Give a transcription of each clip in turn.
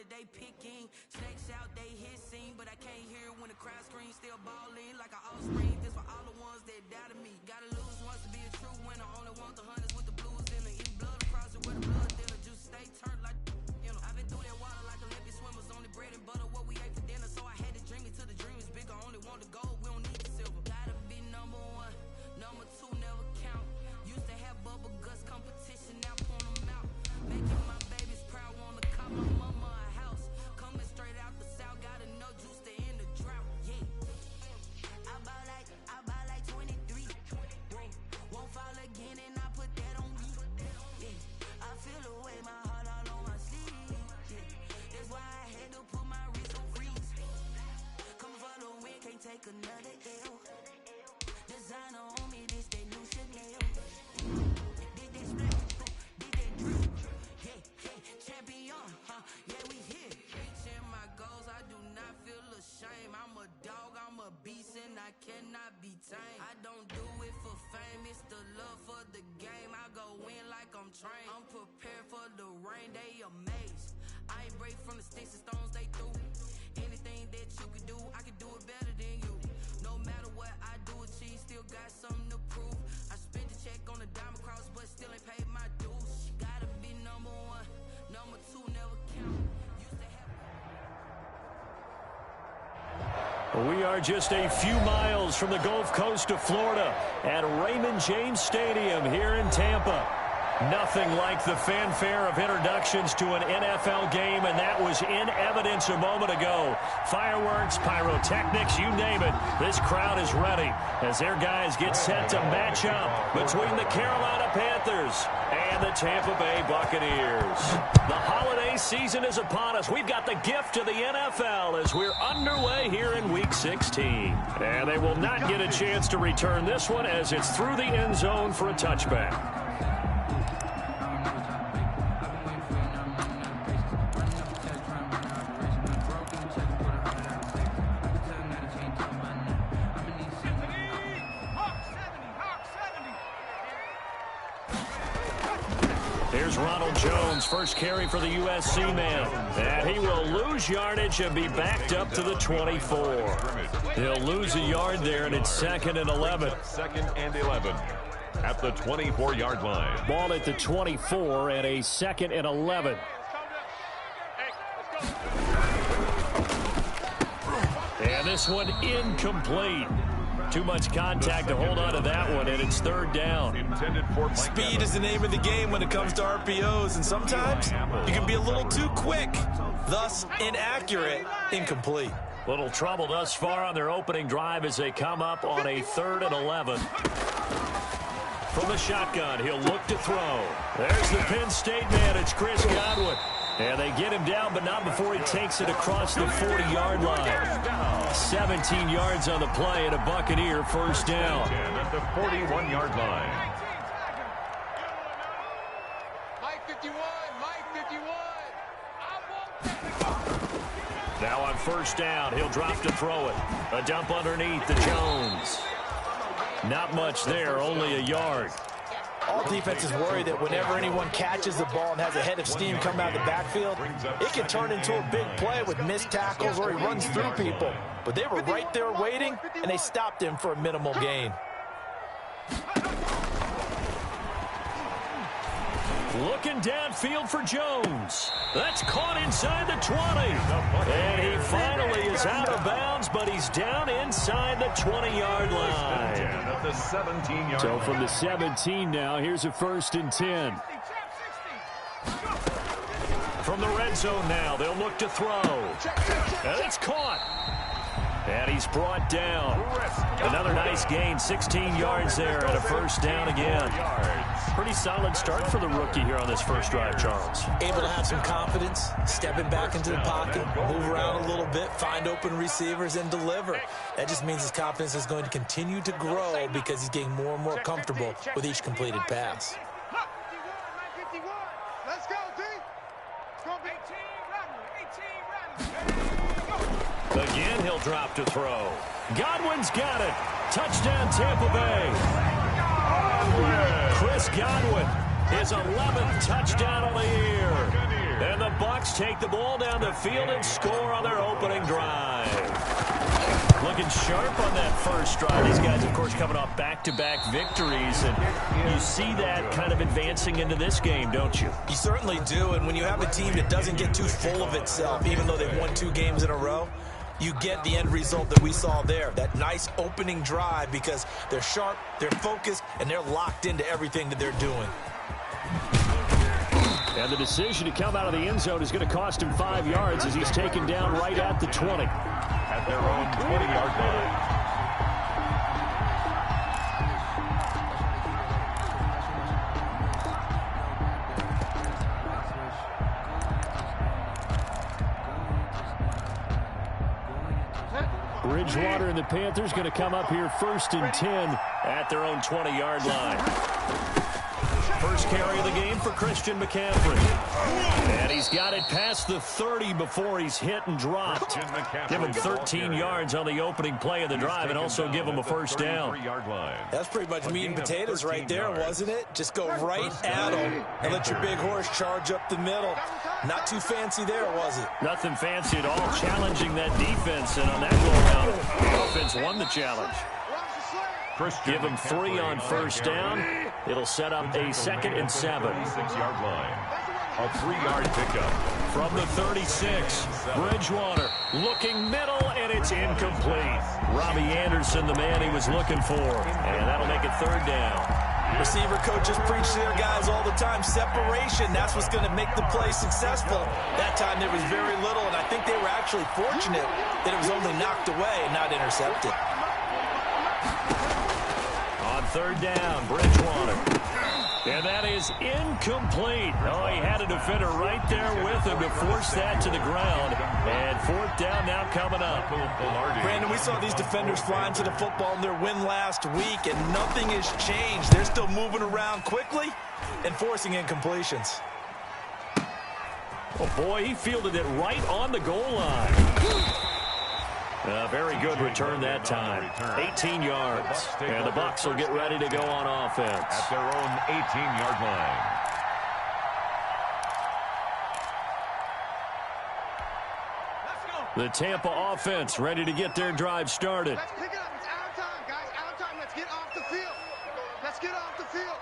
wanted, they picking. Snakes out, they hissing, but I can't hear when the crowd screams. Still balling like an offspring. This for all the ones that doubted me. Gotta lose once to be a true winner. Only want the hunters with the blues in it. Eat blood across it where the blood dealer. Just stay turned like, you know. I've been through that water like Olympic swimmers. Only bread and butter, what we ate for dinner. So I had to dream it till the dream is bigger. Only want the gold, we don't need the silver. Gotta be number one, number two never count. Used to have bubble guts competition, now point them out. Making my babies proud, wanna call my mama a house. Coming straight out the south, gotta know juice to end the drought. Yeah, I bought like 23. Won't fall again, and I put that on me. Yeah, I feel the way, my heart all on my sleeve. Yeah, that's why I had to put my wrist on freeze. Come for the win, can't take another L. Designer on me, this that new Chanel. Did that split, did that drip. Yeah, champion, huh? Yeah, we here. Reaching my goals, I do not feel ashamed. I'm a dog, I'm a beast, and I cannot be tamed. I don't do it for fame, it's the love for the game. I go in like I'm trained. I'm prepared for the rain, they amazed. I ain't break from the sticks and stones they threw. Anything that you could do, I could do it better than you. No matter what I do, achieve, still got something to prove. I spent the check on the diamond cross, but still ain't paid my dues. Gotta be number one, number two never count. Used to have. We are just a few miles from the Gulf Coast of Florida at Raymond James Stadium here in Tampa. Nothing like the fanfare of introductions to an NFL game, and that was in evidence a moment ago. Fireworks, pyrotechnics, you name it. This crowd is ready as their guys get set to match up between the Carolina Panthers and the Tampa Bay Buccaneers. The holiday season is upon us. We've got the gift of the NFL as we're underway here in Week 16. And they will not get a chance to return this one as it's through the end zone for a touchback. Here's Ronald Jones, first carry for the USC man. And he will lose yardage and be backed up to the 24. He'll lose a yard there, and it's 2nd and 11. 2nd and 11 at the 24-yard line. Ball at the 24 and a 2nd and 11. And this one incomplete. Too much contact to hold on to that one, and it's 3rd down. Speed is the name of the game when it comes to RPOs, and sometimes you can be a little too quick, thus inaccurate, incomplete. Little trouble thus far on their opening drive as they come up on a 3rd and 11. From the shotgun, he'll look to throw. There's the Penn State man. It's Chris Godwin. And they get him down, but not before he takes it across the 40-yard line. 17 yards on the play and a Buccaneer first down. At the 41-yard line. Mike 51, Mike 51. Now on first down, he'll drop to throw it. A dump underneath to Jones. Not much there, only a yard. All defenses worry that whenever anyone catches the ball and has a head of steam come out of the backfield, it can turn into a big play with missed tackles or he runs through people. But they were right there waiting, and they stopped him for a minimal gain. Looking downfield for Jones. That's caught inside the 20. And he finally is out of bounds, but he's down inside the 20-yard line. At the 17-yard So from the 17 now, here's a 1st and 10. From the red zone now, they'll look to throw. And it's caught. And he's brought down. Another nice gain, 16 yards there, and a first down again. Pretty solid start for the rookie here on this first drive, Charles. Able to have some confidence, stepping back into the pocket, move around a little bit, find open receivers, and deliver. That just means his confidence is going to continue to grow because he's getting more and more comfortable with each completed pass. Let's go, D. Again, he'll drop to throw. Godwin's got it. Touchdown, Tampa Bay. Chris Godwin, his 11th touchdown of the year. And the Bucs take the ball down the field and score on their opening drive. Looking sharp on that first drive. These guys, of course, coming off back-to-back victories. And you see that kind of advancing into this game, don't you? You certainly do. And when you have a team that doesn't get too full of itself, even though they've won 2 games in a row, you get the end result that we saw there. That nice opening drive because they're sharp, they're focused, and they're locked into everything that they're doing. And the decision to come out of the end zone is going to cost him 5 yards as he's taken down right at the 20. At their own 20-yard line. Bridgewater and the Panthers going to come up here 1st and 10 at their own 20-yard line. First carry of the game for Christian McCaffrey. And he's got it past the 30 before he's hit and dropped. Give him 13 yards on the opening play of the drive and also give him a first down. That's pretty much meat and potatoes right there, wasn't it? Just go right at him and let your big horse charge up the middle. Not too fancy there, was it? Nothing fancy at all. Challenging that defense, and on that go-around, the offense won the challenge. Give him 3 on first down. It'll set up a 2nd and 7. 6-yard line. A 3-yard pickup. From the 36, Bridgewater looking middle, and it's incomplete. Robbie Anderson, the man he was looking for, and that'll make it 3rd down. Receiver coaches preach to their guys all the time. Separation, that's what's going to make the play successful. That time there was very little, and I think they were actually fortunate that it was only knocked away and not intercepted. On 3rd down, Bridgewater. And that is incomplete. Oh, he had a defender right there with him to force that to the ground. And 4th down now coming up. Brandon, we saw these defenders flying to the football in their win last week, and nothing has changed. They're still moving around quickly and forcing incompletions. Oh, boy, he fielded it right on the goal line. Very good return that time. 18 yards. And the Bucs will get ready to go on offense. At their own 18-yard line. The Tampa offense ready to get their drive started. Let's pick it up. It's out of time, guys. Out of time. Let's get off the field. Let's get off the field.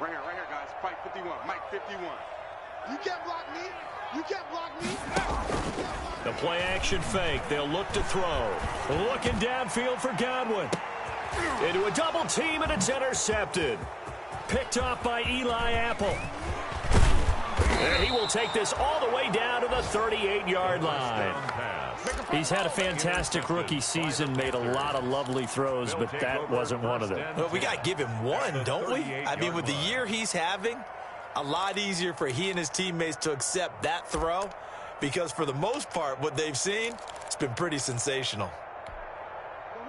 Right here, guys. Fight 51. Mike 51. You can't block me. You can't block me. The play action fake. They'll look to throw. Looking downfield for Godwin. Into a double team, and it's intercepted. Picked off by Eli Apple. And he will take this all the way down to the 38-yard line. He's had a fantastic rookie season, made a lot of lovely throws, but that wasn't one of them. Well, we got to give him one, don't we? I mean, with the year he's having, a lot easier for he and his teammates to accept that throw, because for the most part, what they've seen, it's been pretty sensational.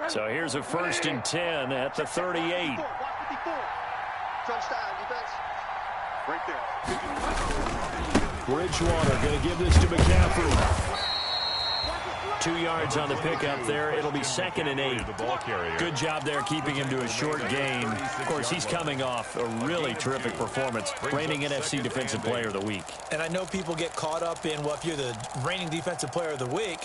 So here's a 1st and 10 at the 38. Right there. Bridgewater going to give this to McCaffrey. 2 yards on the pickup there. It'll be 2nd and 8. Good job there keeping him to a short gain. Of course, he's coming off a really terrific performance. Reigning NFC Defensive Player of the Week. And I know people get caught up in, well, if you're the reigning Defensive Player of the Week,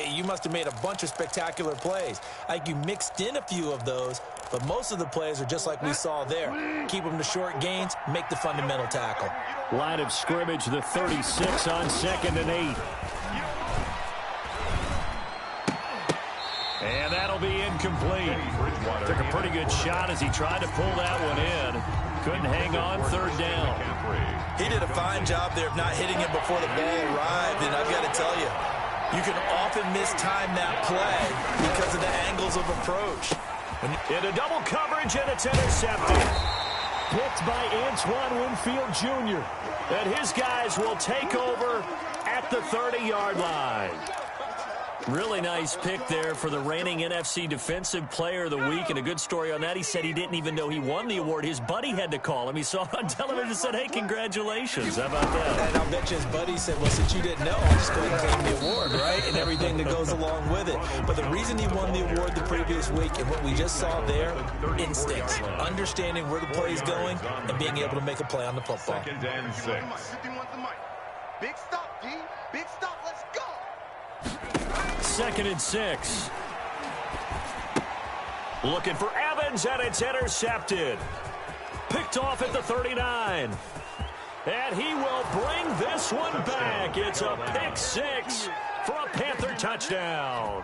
you must have made a bunch of spectacular plays. Like you mixed in a few of those, but most of the plays are just like we saw there. Keep them to short gains, make the fundamental tackle. Line of scrimmage, the 36 on 2nd and 8. And that'll be incomplete. Took a pretty good shot as he tried to pull that one in. Couldn't hang on 3rd down. He did a fine job there of not hitting it before the ball arrived, and I've got to tell you, you can often mistime that play because of the angles of approach. Into double coverage, and it's intercepted. Picked by Antoine Winfield Jr. And his guys will take over at the 30-yard line. Really nice pick there for the reigning NFC Defensive Player of the Week, and a good story on that. He said he didn't even know he won the award. His buddy had to call him. He saw it on television and said, hey, congratulations. How about that? And I'll bet you his buddy said, well, since you didn't know, I'll just go ahead and claim the award, right? And everything that goes along with it. But the reason he won the award the previous week and what we just saw there, instincts, understanding where the play is going and being able to make a play on the football. 2nd and 6. Big stop, D. Big stop. Let's go. 2nd and 6. Looking for Evans, and it's intercepted. Picked off at the 39. And he will bring this one back. It's a pick 6 for a Panther touchdown.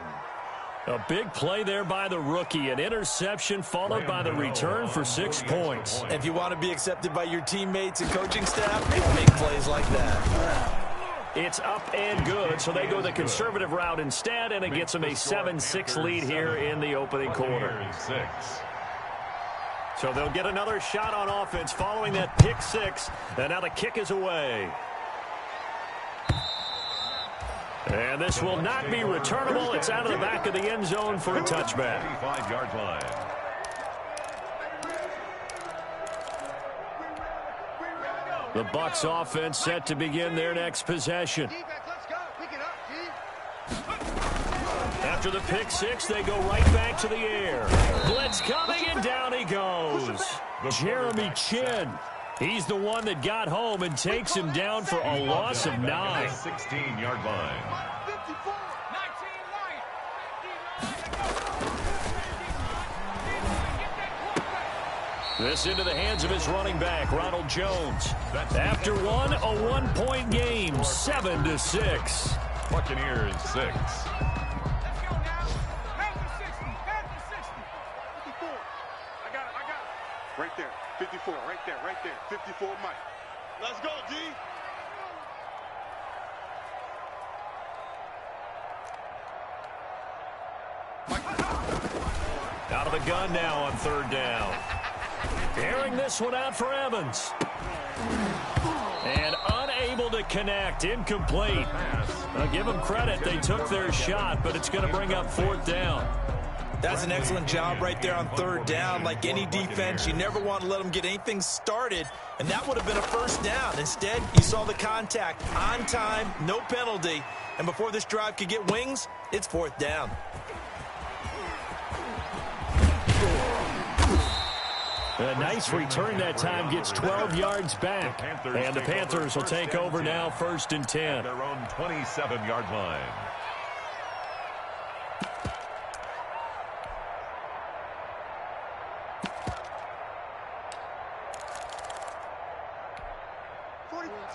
A big play there by the rookie. An interception followed by the return for 6 points. If you want to be accepted by your teammates and coaching staff, make plays like that. It's up and good, so they go the conservative route instead, and it gets them a 7-6 lead here in the opening quarter. So they'll get another shot on offense following that pick 6, and now the kick is away. And this will not be returnable. It's out of the back of the end zone for a touchback. 35-yard line. The Bucs offense set to begin their next possession. After the pick 6, they go right back to the air. Blitz coming, and down he goes. Jeremy Chin. He's the one that got home and takes him down for a loss of 9. 16-yard line. This into the hands of his running back, Ronald Jones. After one, a 1-point game, 7-6. Buccaneers 6. Right there, 54, right there, 54, Mike. Let's go, D. Out of the gun now on 3rd down. Airing this one out for Evans. And unable to connect, incomplete. I'll give them credit, they took their shot, but it's going to bring up 4th down. That's an excellent job right there on 3rd down. Like any defense, you never want to let them get anything started, and that would have been a 1st down. Instead, you saw the contact on time, no penalty, and before this drive could get wings, it's 4th down. A nice return that time, gets 12 yards back. And the Panthers will take over now, 1st and 10. Their own 27-yard line.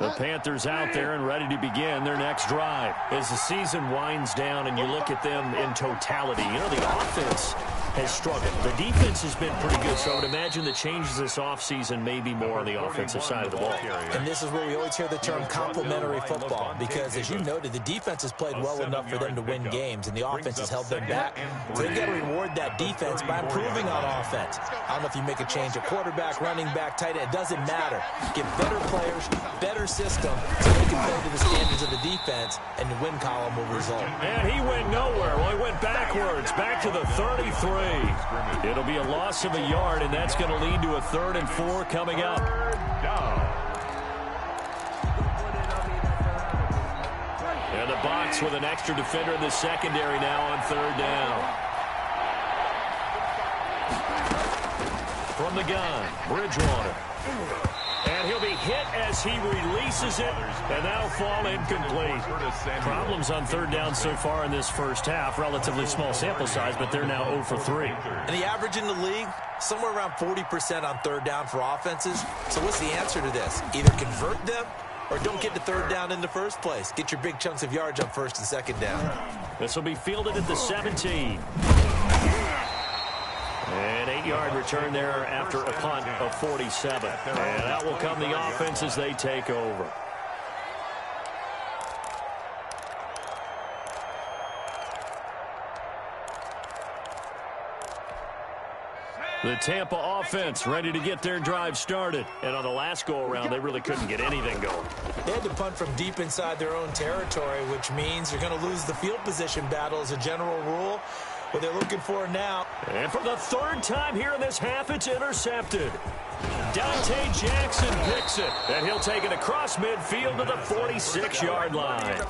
The Panthers out there and ready to begin their next drive. As the season winds down and you look at them in totality, you know, the offense has struggled. The defense has been pretty good, so I would imagine the changes this offseason may be more on the offensive side of the ball. And this is where we always hear the term complementary football, because as you noted, the defense has played well enough for them to win games, and the offense has held them back. So they've got to reward that defense by improving on offense. I don't know if you make a change at quarterback, running back, tight end, it doesn't matter. Get better players, better system, so they can play to the standards of the defense, and the win column will result. And he went nowhere. Well, he went backwards, back to the 33. It'll be a loss of a yard, and that's going to lead to a 3rd and 4 coming up. And the Bucs with an extra defender in the secondary now on 3rd down. From the gun, Bridgewater. And he'll be hit as he releases it, and that'll fall incomplete. Problems on 3rd down so far in this first half. Relatively small sample size, but they're now 0 for 3. And the average in the league, somewhere around 40% on 3rd down for offenses. So what's the answer to this? Either convert them or don't get to 3rd down in the first place. Get your big chunks of yards on 1st and 2nd down. This will be fielded at the 17. An 8-yard return there after a punt of 47. And that will come the offense as they take over. The Tampa offense ready to get their drive started. And on the last go-around, they really couldn't get anything going. They had to punt from deep inside their own territory, which means you're going to lose the field position battle as a general rule. What they're looking for now. And for the 3rd time here in this half, it's intercepted. Dante Jackson picks it, and he'll take it across midfield to the 46-yard line.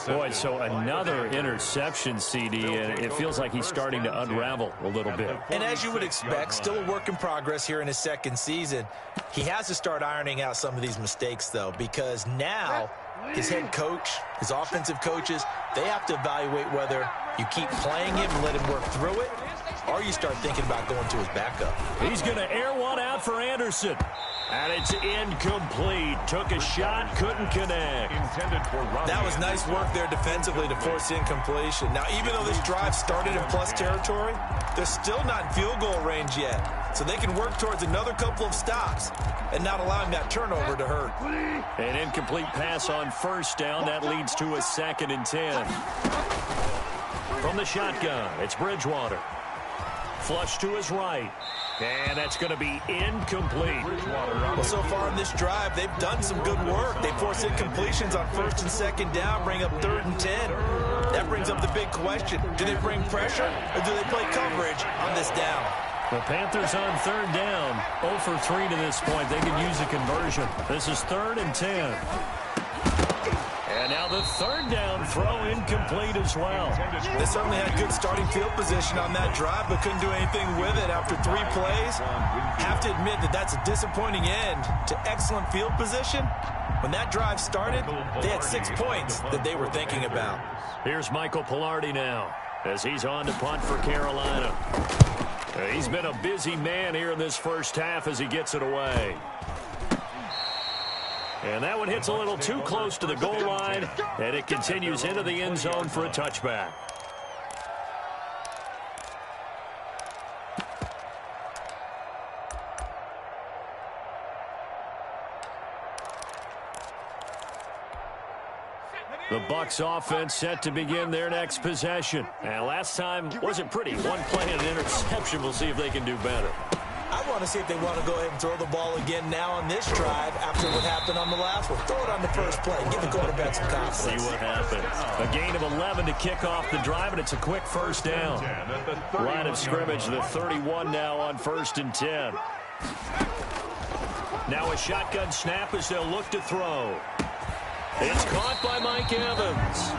Boy, so another interception, CD, and it feels like he's starting to unravel a little bit. And as you would expect, still a work in progress here in his second season. He has to start ironing out some of these mistakes, though, because now his head coach, his offensive coaches, they have to evaluate whether you keep playing him and let him work through it, or you start thinking about going to his backup. He's going to air one out for Anderson. And it's incomplete. Took a shot, couldn't connect. That was nice work there defensively to force incompletion. Now, even though this drive started in plus territory, they're still not in field goal range yet. So they can work towards another couple of stops and not allowing that turnover to hurt. An incomplete pass on first down. That leads to a 2nd and 10. From the shotgun, it's Bridgewater. Flush to his right. And that's going to be incomplete. Well, so far in this drive, they've done some good work. They force incompletions on 1st and 2nd down, bring up 3rd and 10. That brings up the big question. Do they bring pressure, or do they play coverage on this down? The Panthers on 3rd down. 0 for 3 to this point. They can use a conversion. This is 3rd and 10. And now the 3rd down throw incomplete as well. They certainly had good starting field position on that drive, but couldn't do anything with it after 3 plays. Have to admit that that's a disappointing end to excellent field position. When that drive started, they had 6 points that they were thinking about. Here's Michael Pilardi now as he's on to punt for Carolina. He's been a busy man here in this first half as he gets it away. And that one hits a little too close to the goal line, and it continues into the end zone for a touchback. The Bucs offense set to begin their next possession. And last time wasn't pretty. One play and an interception. We'll see if they can do better. I want to see if they want to go ahead and throw the ball again now on this drive after what happened on the last one. Throw it on the first play. Give the quarterback some confidence. See what happens. A gain of 11 to kick off the drive, and it's a quick first down. Line of scrimmage, the 31 now on 1st and 10. Now a shotgun snap as they'll look to throw. It's caught by Mike Evans.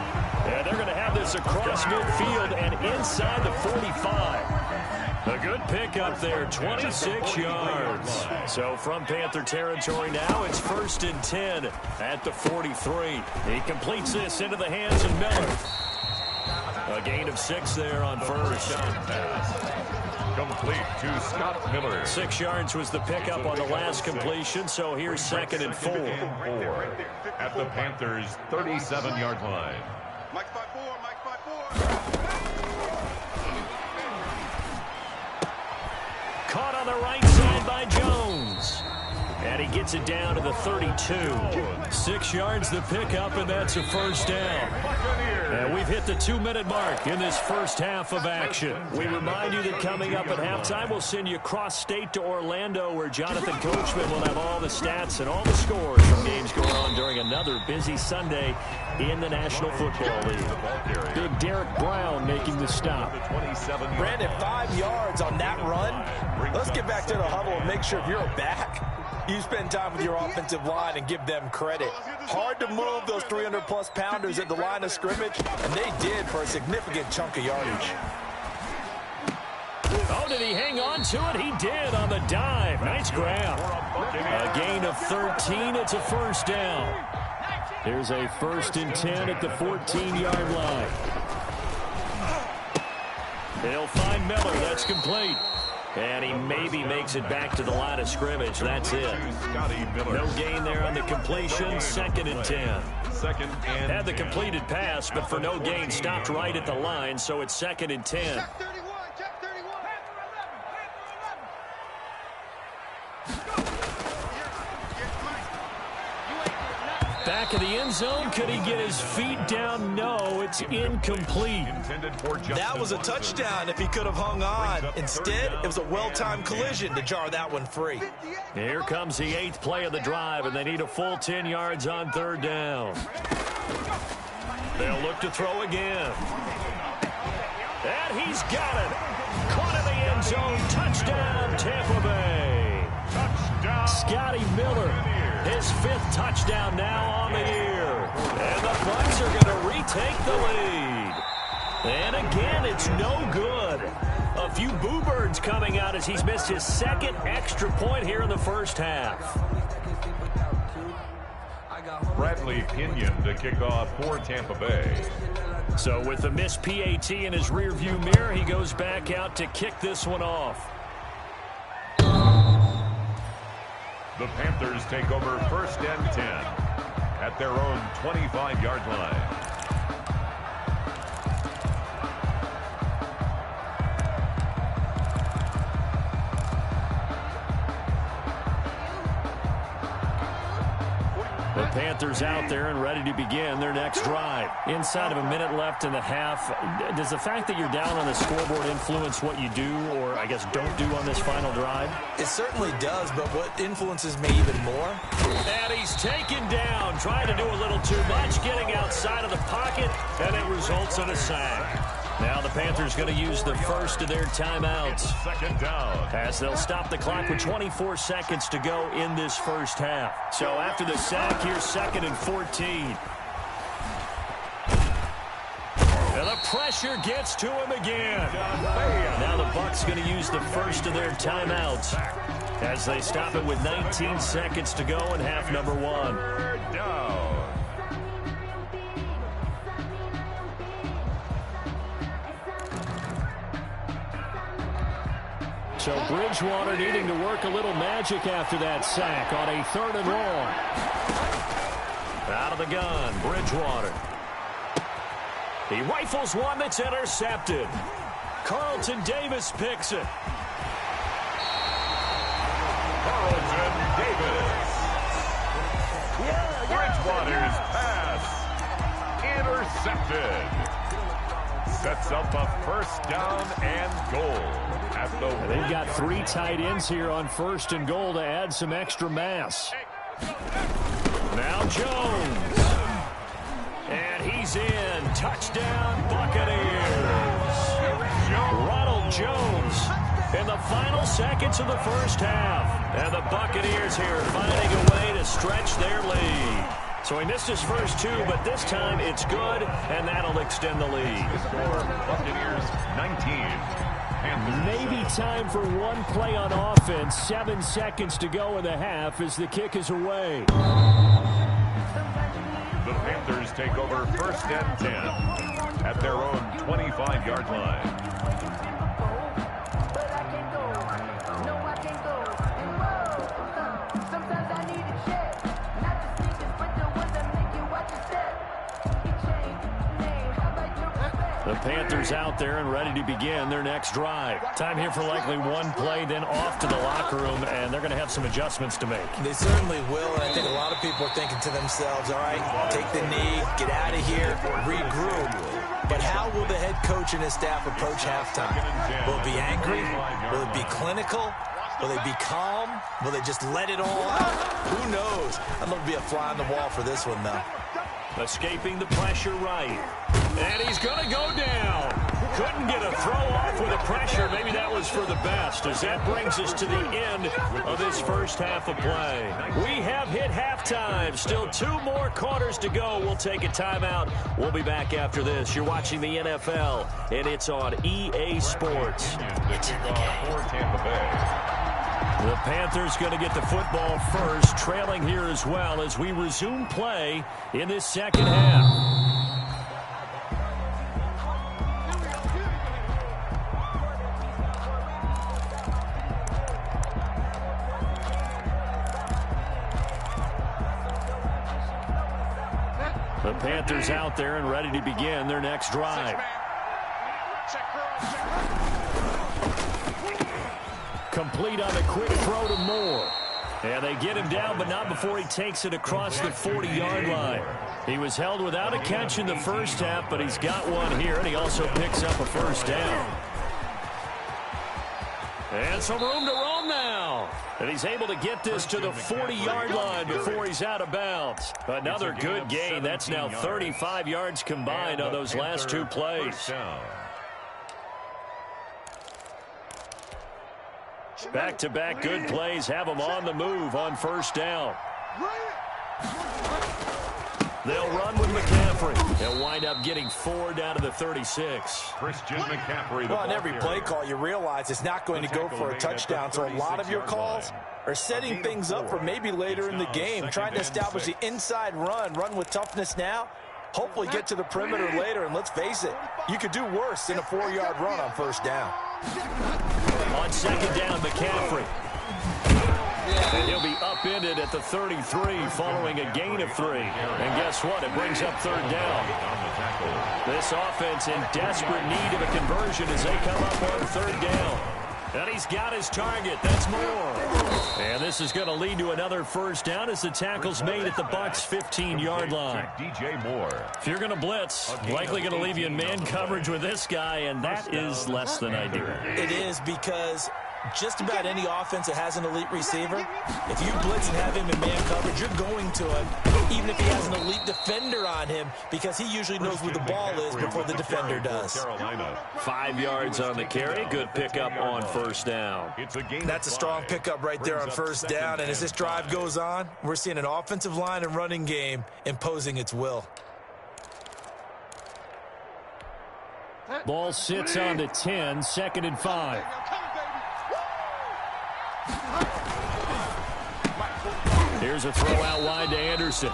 And they're going to have this across midfield and inside the 45. A good pickup there, 26 yards. So from Panther territory now, it's 1st and 10 at the 43. He completes this into the hands of Miller. A gain of 6 there on first. Complete to Scott Miller. 6 yards was the pickup on the last completion, so here's 2nd and 4. At the Panthers' 37-yard line. Mike's by 4, Mike's by 4. Caught on the right side by Jones. And he gets it down to the 32. 6 yards the pickup, and that's a first down. And we've hit the 2-minute mark in this first half of action. We remind you that coming up at halftime, we'll send you cross-state to Orlando, where Jonathan Coachman will have all the stats and all the scores from games going on during another busy Sunday in the National Football League. Big Derek Brown making the stop. Brandon, 5 yards on that run. Let's get back to the huddle and make sure if you're a back, you spend time with your offensive line and give them credit. Hard to move those 300-plus pounders at the line of scrimmage, and they did for a significant chunk of yardage. Oh, did he hang on to it? He did on the dive. Nice grab. A gain of 13. It's a first down. Here's a 1st and 10 at the 14-yard line. They'll find Miller. That's complete. And he maybe makes it back to the line of scrimmage. That's it. No gain there on the completion. 2nd and 10. Had the completed pass, but for no gain, stopped right at the line, so it's 2nd and 10. Check 31, check 31. Back of the end zone. Could he get his feet down? No, it's incomplete. That was a touchdown if he could have hung on. Instead, it was a well-timed collision to jar that one free. Here comes the 8th play of the drive, and they need a full 10 yards on 3rd down. They'll look to throw again. And he's got it. Caught in the end zone. Touchdown, Tampa Bay. Scotty Miller, his 5th touchdown now on the year. And the Bucs are going to retake the lead. And again, it's no good. A few boo birds coming out as he's missed his 2nd extra point here in the first half. Bradley Pinion to kick off for Tampa Bay. So with the missed PAT in his rearview mirror, he goes back out to kick this one off. The Panthers take over 1st and 10 at their own 25-yard line. The Panthers out there and ready to begin their next drive. Inside of a minute left in the half, does the fact that you're down on the scoreboard influence what you do, or I guess don't do on this final drive? It certainly does, but what influences me even more? And he's taken down, trying to do a little too much, getting outside of the pocket, and it results in a sack. Now the Panthers going to use the first of their timeouts. 2nd down. As they'll stop the clock with 24 seconds to go in this first half. So after the sack, here's 2nd and 14. And the pressure gets to him again. Now the Bucs going to use the first of their timeouts as they stop it with 19 seconds to go in half number 1. Down. So Bridgewater needing to work a little magic after that sack on a 3rd and long. Out of the gun, Bridgewater. He rifles one that's intercepted. Carlton Davis picks it. Carlton Davis. Bridgewater's pass intercepted. Sets up a 1st down and goal. They've got 3 tight ends here on 1st and goal to add some extra mass. Now Jones. And he's in. Touchdown, Buccaneers. Ronald Jones in the final seconds of the first half. And the Buccaneers here finding a way to stretch their lead. So he missed his first 2, but this time it's good, and that'll extend the lead. Buccaneers 19. Maybe time for one play on offense. 7 seconds to go in the half as the kick is away. The Panthers take over 1st and 10 at their own 25-yard line. The Panthers out there and ready to begin their next drive. Time here for likely one play, then off to the locker room, and they're going to have some adjustments to make. They certainly will, and I think a lot of people are thinking to themselves, all right, take the knee, get out of here, regroup. But how will the head coach and his staff approach halftime? Will it be angry? Will it be clinical? Will they be calm? Will they just let it all out? Who knows? I'd love to be a fly on the wall for this one, though. Escaping the pressure right. And he's going to go down. Couldn't get a throw off with the pressure. Maybe that was for the best, as that brings us to the end of this first half of play. We have hit halftime. Still 2 more quarters to go. We'll take a timeout. We'll be back after this. You're watching the NFL, and it's on EA Sports. It's in the game. The Panthers going to get the football first, trailing here as well as we resume play in this second half. The Panthers out there and ready to begin their next drive. Complete on a quick throw to Moore. And they get him down, but not before he takes it across the 40-yard line. He was held without a catch in the first half, but he's got one here, and he also picks up a first down. And some room to roam now. And he's able to get this to the 40-yard line before he's out of bounds. Another good gain. That's now 35 yards combined on those last 2 plays. Back-to-back good plays have them on the move on first down. They'll run with McCaffrey. They'll wind up getting 4 down to the 36. Christian McCaffrey. Well, on every play call, you realize it's not going to go for a touchdown, so a lot of your calls are setting things up for maybe later in the game, trying to establish the inside run with toughness now, hopefully get to the perimeter later, and let's face it, you could do worse than a 4-yard run on first down. On second down, McCaffrey. And he'll be upended at the 33 following a gain of 3. And guess what? It brings up third down. This offense in desperate need of a conversion as they come up on third down. And he's got his target. That's more. And this is going to lead to another first down as the tackle's made at the Bucs' 15-yard line. DJ Moore. If you're going to blitz, likely going to leave you in man coverage with this guy, and that is less than ideal. It is, because just about any offense that has an elite receiver, if you blitz and have him in man coverage, you're going to him, even if he has an elite defender on him, because he usually knows where the ball is before the defender does. 5 yards on the carry. Good pickup on first down. That's a strong pickup right there on first down, and as this drive goes on, we're seeing an offensive line and running game imposing its will. Ball sits on the 10, 2nd and 5. Here's a throw out wide to Anderson.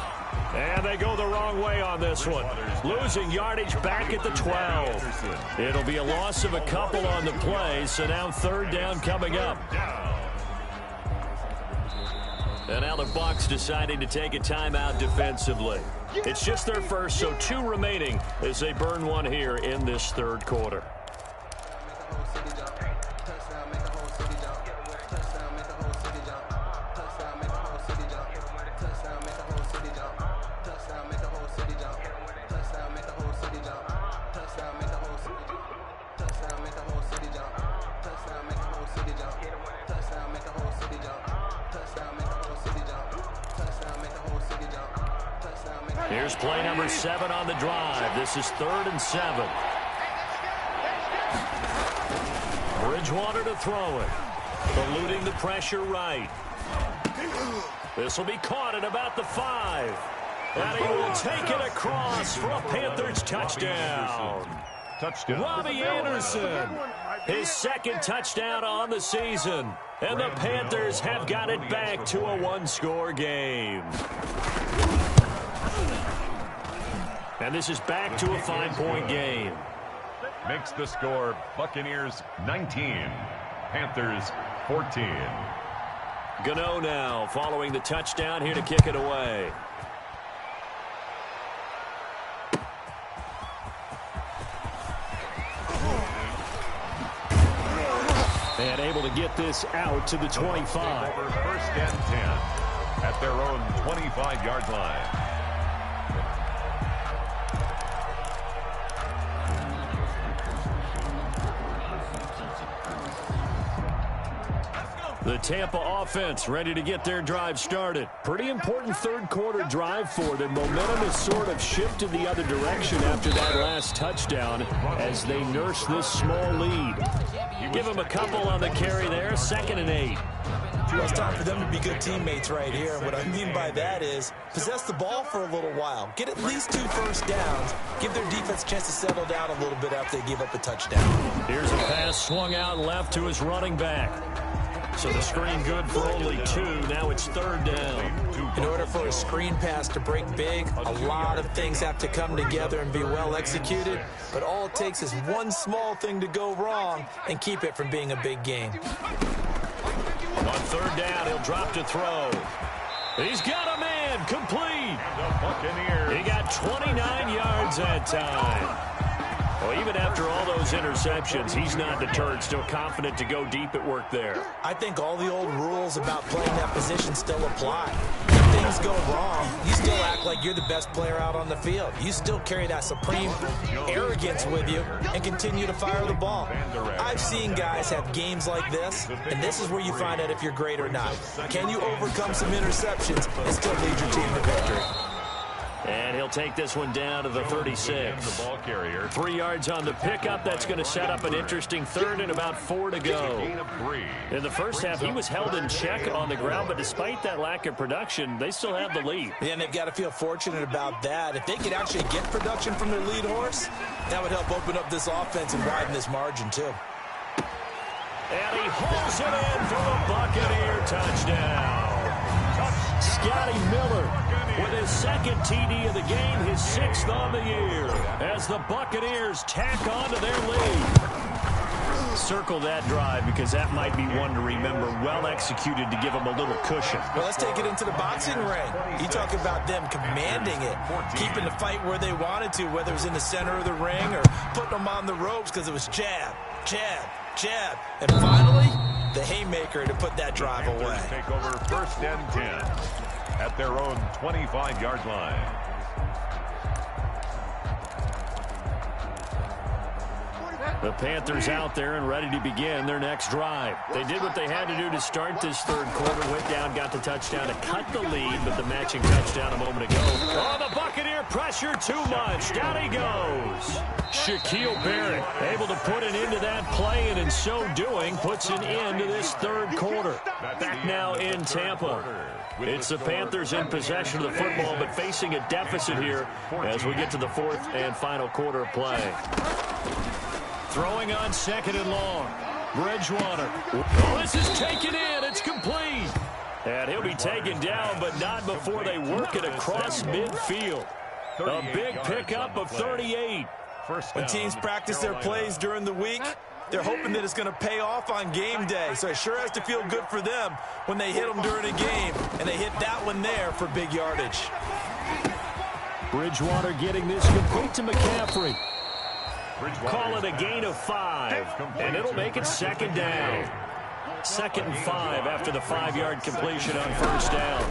And they go the wrong way on this one. Losing yardage back at the 12. It'll be a loss of a couple on the play, so now third down coming up. And now the Bucs deciding to take a timeout defensively. It's just their first, so 2 remaining as they burn one here in this third quarter. Here's play number 7 on the drive. This is 3rd and 7. Bridgewater to throw it. Eluding the pressure right. This will be caught at about the 5. And he will take it across for a Panthers touchdown. Robbie Anderson, his 2nd touchdown on the season. And the Panthers have got it back to a 1-score game. And this is back to a 5-point game. Makes the score Buccaneers 19, Panthers 14. Gano now following the touchdown here to kick it away. And able to get this out to the 25. Over 1st and 10 at their own 25-yard line. The Tampa offense ready to get their drive started. Pretty important third quarter drive for them. Momentum has sort of shifted the other direction after that last touchdown as they nurse this small lead. Give them a couple on the carry there, 2nd and 8. Well, it's time for them to be good teammates right here. And what I mean by that is possess the ball for a little while. Get at least 2 first downs. Give their defense a chance to settle down a little bit after they give up a touchdown. Here's a pass swung out left to his running back. So the screen good for only 2. Now it's 3rd down. In order for a screen pass to break big, a lot of things have to come together and be well executed. But all it takes is one small thing to go wrong and keep it from being a big game. On 3rd down, he'll drop to throw. He's got a man, complete. He got 29 yards that time. Well, even after all those interceptions, he's not deterred, still confident to go deep at work there. I think all the old rules about playing that position still apply. If things go wrong, you still act like you're the best player out on the field. You still carry that supreme arrogance with you and continue to fire the ball. I've seen guys have games like this, and this is where you find out if you're great or not. Can you overcome some interceptions and still lead your team to victory? And he'll take this one down to the 36. 3 yards on the pickup. That's going to set up an interesting third and about 4 to go. In the first half, he was held in check on the ground, but despite that lack of production, they still have the lead. Yeah, and they've got to feel fortunate about that. If they could actually get production from their lead horse, that would help open up this offense and widen this margin, too. And he hauls it in for the Buccaneer touchdown. Scotty Miller with his second TD of the game, his 6th on the year, as the Buccaneers tack on to their lead. Circle that drive because that might be one to remember. Well executed to give them a little cushion. Well, let's take it into the boxing ring. You talk about them commanding it, keeping the fight where they wanted to, whether it was in the center of the ring or putting them on the ropes because it was jab, jab, jab. And finally, the haymaker to put that drive away. Take over 1st and 10 at their own 25-yard line. The Panthers out there and ready to begin their next drive. They did what they had to do to start this third quarter. Went down, got the touchdown to cut the lead, but the matching touchdown a moment ago. Oh, the Buccaneer pressure too much. Down he goes. Shaquille Barrett able to put an end to that play, and in so doing, puts an end to this third quarter. Back now in Tampa. It's the Panthers in possession of the football, but facing a deficit here as we get to the 4th and final quarter of play. Throwing on 2nd and long. Bridgewater. Oh, this is taken in. It's complete. And he'll be taken down, but not before they work it across midfield. A big pickup of 38. When teams practice their plays during the week, they're hoping that it's going to pay off on game day. So it sure has to feel good for them when they hit them during a game. And they hit that one there for big yardage. Bridgewater getting this complete to McCaffrey. Call it a gain of 5, and it'll make it 2nd down. 2nd and 5 after the 5-yard completion on 1st down.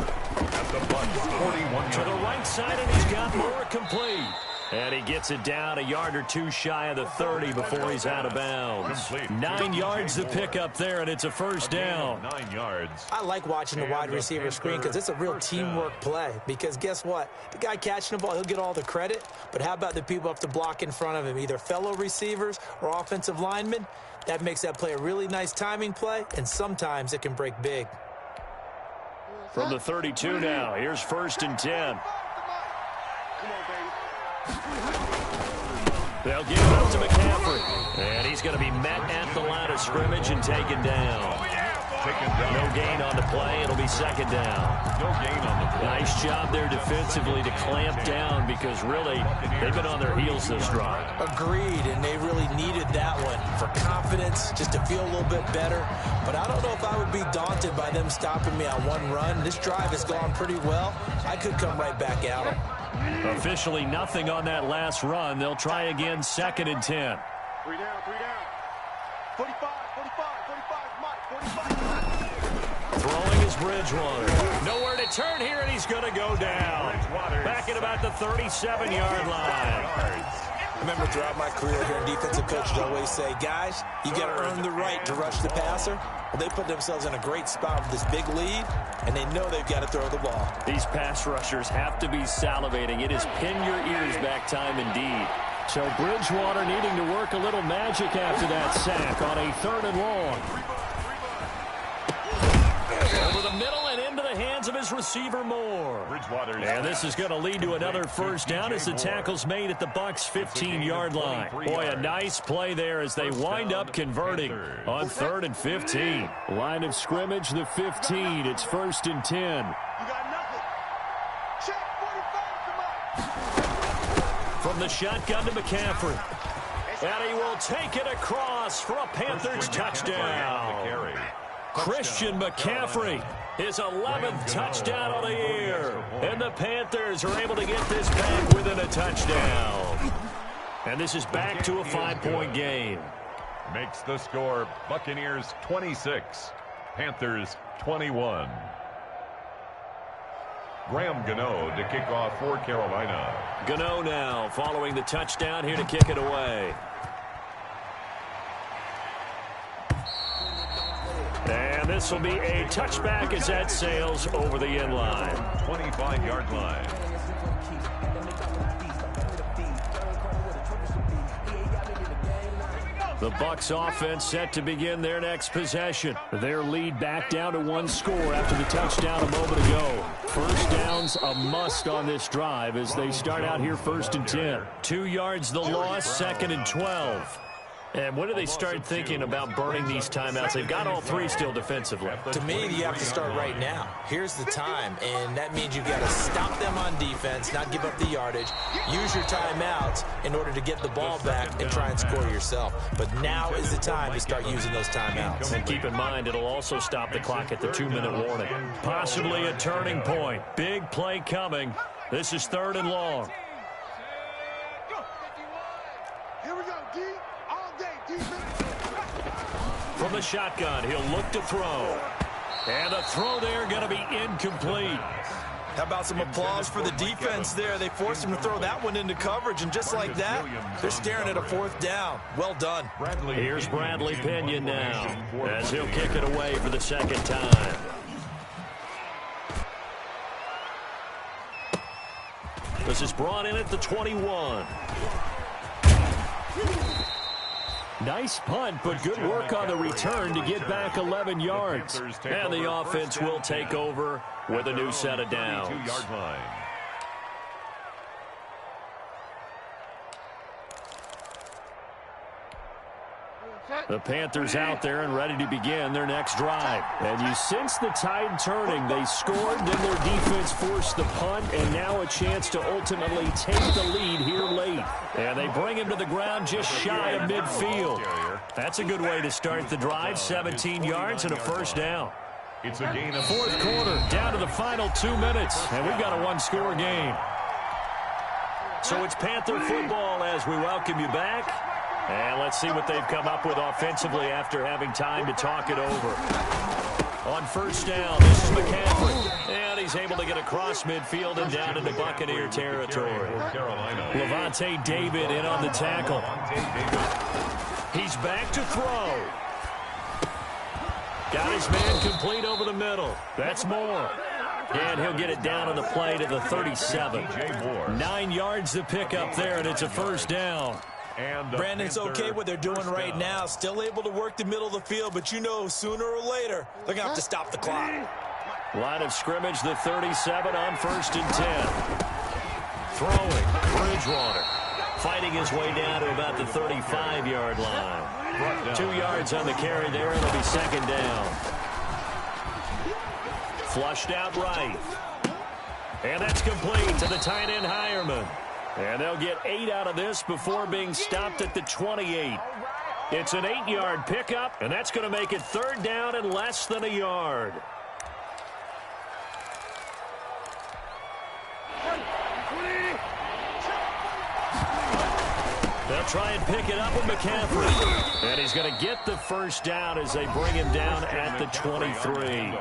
To the right side, and he's got more complete. And he gets it down a yard or 2 shy of the 30 before he's out of bounds. 9 yards to pick up there, and it's a 1st down. 9 yards. I like watching the wide receiver screen because it's a real teamwork play. Because guess what? The guy catching the ball, he'll get all the credit. But how about the people up the block in front of him, either fellow receivers or offensive linemen? That makes that play a really nice timing play, and sometimes it can break big. From the 32 now, here's 1st and 10. They'll give it up to McCaffrey. And he's going to be met at the line of scrimmage and taken down. No gain on the play. It'll be 2nd down. No gain on the play. Nice job there defensively to clamp down because really they've been on their heels this drive. Agreed, and they really needed that one for confidence, just to feel a little bit better. But I don't know if I would be daunted by them stopping me on one run. This drive has gone pretty well. I could come right back at them. Officially nothing on that last run. They'll try again 2nd and 10. 3 down, 3 down. 45, 45, Mike, 45. Throwing is Bridgewater. Nowhere to turn here, and he's going to go down. Back at about the 37-yard line. I remember throughout my career here in defensive coaches always say, guys, you got to earn the right to rush the passer. Well, they put themselves in a great spot with this big lead, and they know they've got to throw the ball. These pass rushers have to be salivating. It is pin your ears back time indeed. So Bridgewater needing to work a little magic after that sack on a 3rd and long. Over the middle and into the hands of his receiver Moore. And this is going to lead to another 1st down as the tackle's made at the Bucs' 15-yard line. Boy, a nice play there as they wind up converting on 3rd and 15. Line of scrimmage, the 15. It's 1st and 10. You got nothing. Check 45, From the shotgun to McCaffrey. And he will take it across for a Panthers touchdown. Christian McCaffrey, his 11th touchdown of the year. And the Panthers are able to get this back within a touchdown. And this is back to a 5-point game. Makes the score Buccaneers 26, Panthers 21. Graham Gano to kick off for Carolina. Gano now following the touchdown here to kick it away. And this will be a touchback as that sails over the end line. 25-yard line. The Bucs offense set to begin their next possession. Their lead back down to 1 score after the touchdown a moment ago. First down's a must on this drive as they start out here 1st and 10. 2 yards the loss, 2nd and 12. And when do they start thinking about burning these timeouts? They've got all 3 still defensively. To me, you have to start right now. Here's the time, and that means you've got to stop them on defense, not give up the yardage, use your timeouts in order to get the ball back and try and score yourself. But now is the time to start using those timeouts. And keep in mind, it'll also stop the clock at the 2-minute warning. Possibly a turning point. Big play coming. This is 3rd and long. Here we go, D. From the shotgun, he'll look to throw. And the throw there going to be incomplete. How about some applause for the defense there? They forced him to throw that one into coverage, and just like that, they're staring at a 4th down. Well done. Here's Bradley Pinion now as he'll kick it away for the 2nd time. This is brought in at the 21. Nice punt, but good work on the return to get back 11 yards. And the offense will take over with a new set of downs. The Panthers out there and ready to begin their next drive. And you sense the tide turning. They scored, then their defense forced the punt, and now a chance to ultimately take the lead here late. And they bring him to the ground just shy of midfield. That's a good way to start the drive. 17 yards and a 1st down. It's a gain of 4th quarter, down to the final 2 minutes, and we've got a 1-score game. So it's Panther football as we welcome you back. And let's see what they've come up with offensively after having time to talk it over. On 1st down, this is McCaffrey. And he's able to get across midfield and down into Buccaneer territory. Levante David in on the tackle. He's back to throw. Got his man complete over the middle. That's Moore. And he'll get it down on the play to the 37. 9 yards to pick up there, and it's a 1st down. Brandon, it's okay what they're doing right now. Still able to work the middle of the field, but you know sooner or later they're going to have to stop the clock. Line of scrimmage, the 37 on 1st and 10. Throwing, Bridgewater. Fighting his way down to about the 35-yard line. 2 yards on the carry there, it'll be 2nd down. Flushed out right. And that's complete to the tight end Hireman. And they'll get 8 out of this before being stopped at the 28. It's an 8-yard pickup, and that's going to make it 3rd down and less than a yard. They'll try and pick it up with McCaffrey. And he's going to get the 1st down as they bring him down at the 23.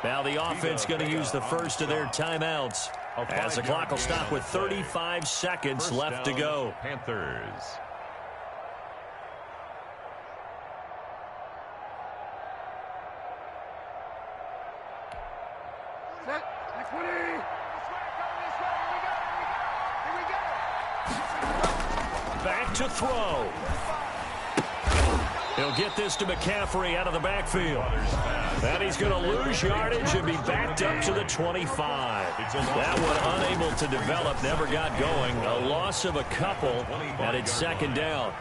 Now the offense going to use the first of their timeouts as the clock will stop with 35 seconds left to go. Panthers. Back to throw. He'll get this to McCaffrey out of the backfield. And he's going to lose yardage and be backed up to the 25. That one unable to develop, never got going. A loss of a couple, and it's 2nd down.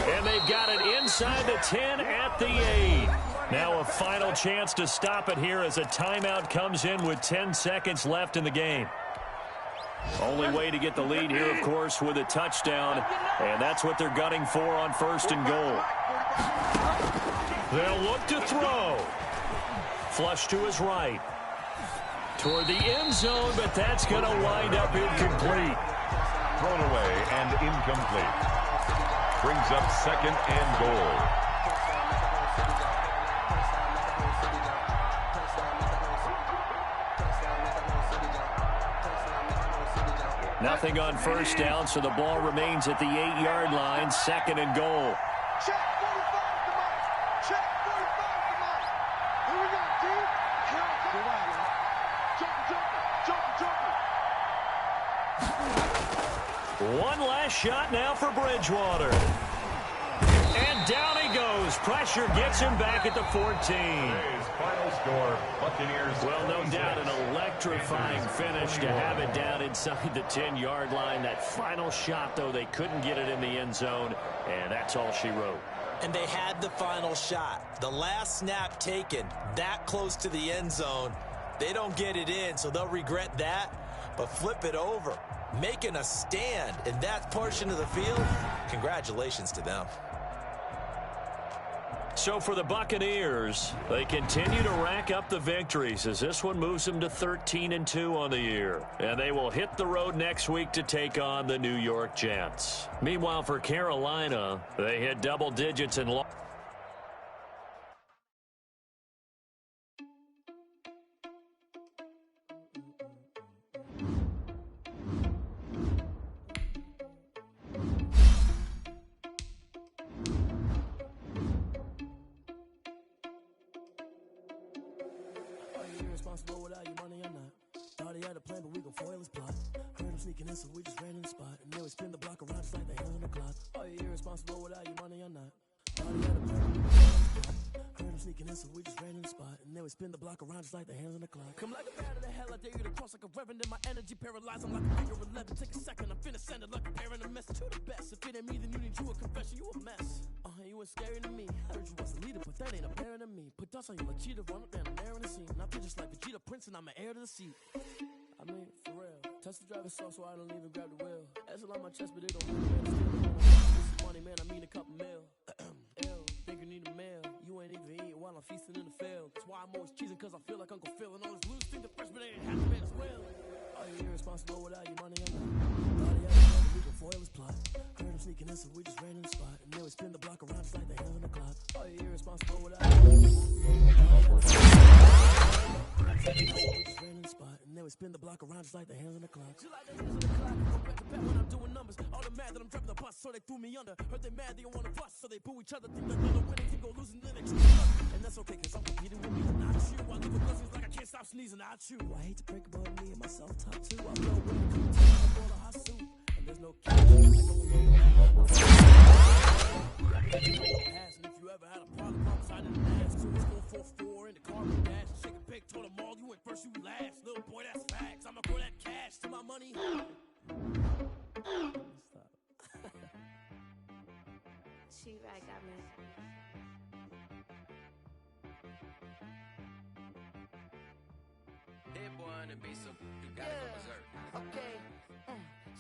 And they've got it inside the 10 at the 8. Now a final chance to stop it here as a timeout comes in with 10 seconds left in the game. Only way to get the lead here, of course, with a touchdown, and that's what they're gunning for on 1st and goal. They'll look to throw. Flush to his right. Toward the end zone, but that's going to wind up incomplete. Thrown away and incomplete. Brings up 2nd and goal. Nothing on 1st down, so the ball remains at the 8-yard line, 2nd and goal. One last shot now for Bridgewater. And down he goes. Pressure gets him back at the 14. Today's final score, Buccaneers. Well, no doubt an electrifying finish to have it down inside the 10-yard line. That final shot, though, they couldn't get it in the end zone, and that's all she wrote. And they had the final shot. The last snap taken that close to the end zone. They don't get it in, so they'll regret that. But flip it over, making a stand in that portion of the field, congratulations to them. So for the Buccaneers, they continue to rack up the victories as this one moves them to 13-2 on the year. And they will hit the road next week to take on the New York Jets. Meanwhile, for Carolina, they hit double digits in loss. Responsible without your money or not. Thought he had a plan, but we gon' foil his plot. Heard him sneaking in, so we just ran in the spot. And then we spin the block around just like the hands on the clock. Are you irresponsible without your money or not? Thought he had a plan, but we gon' foil his plot. Heard him sneaking in, so we just ran in the spot. And then we spin the block around just like the hands on the clock. Come like a bat of the hell, I dare you to cross like a reverend. In my energy paralyzed, I'm like a figure 11. Take a second, I'm finna send it like a parent a message to the best. If it ain't me, then you need you a confession, you a mess. You ain't scary to me. Heard you was a leader, but that ain't apparent to me. Put dust on you like cheetah, run up down the air in the scene. Now I'm just like Vegeta Prince, and I'm an heir to the seat. I mean, for real. Touch the driver's sauce, so I don't even grab the wheel. That's on my chest, but it don't mean that. This is money, man, I mean a couple mil. Ew, think you need a meal. You ain't even eating while I'm feasting in the field. That's why I'm always cheesing, cause I feel like Uncle Phil. And all this loose thing, the freshman ain't half the man as well. Are you irresponsible without your money or not? Thought he had a plan, but we gon' foil his plot. Heard him sneaking in, so we just ran in the spot. And then we spin the block around just like the hands on the clock. Are you irresponsible without your money? We just ran in the spot. And then we spin the block around just like the hands on the clock. Just like the hands on the clock. Go back to back when I'm doing numbers. All the mad that I'm driving the bus, so they threw me under. Heard they mad, they don't wanna bust, so they boo each other. Think that they're the winning, go losing, then they choose another. And that's okay, cause I'm competing with me. Not you. I leave with blessings like I can't stop sneezing. Not you. I hate to break about me and myself top too. I blow when it comes to I bought a hot suit. And there's no catch. And if you ever had a problem outside in the ass, so it's 444 in the car with dash. Shake a pig, told them all you went first, you last. Little boy, that's facts. I'ma throw that cash to my money. Stop. She right got me. Hit one and be so you gotta go berserk. Okay.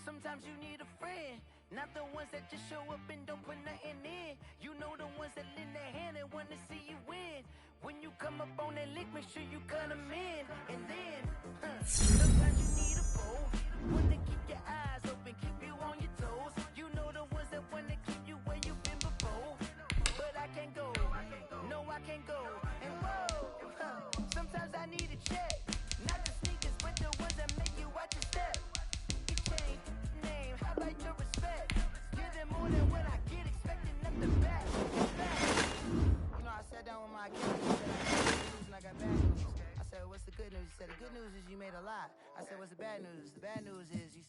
Sometimes you need a friend, not the ones that just show up and don't put nothing in. You know the ones that lend their hand and wanna see you win. When you come up on that lick, make sure you cut them in. And then, sometimes you need a foe, one to keep your eyes open, keep you on your toes. You know the ones that wanna keep you where you've been before. But I can't go, no I can't go. And whoa, sometimes I need a check. Not the sneakers, but the ones that make you watch your step. You change name, how about your respect? Give them more than what I get, expecting nothing back. You know, I sat down with my accountant, he said, I got good news and I got bad news. I said, what's the good news? He said, the good news is you made a lot. I said, what's the bad news? The bad news is you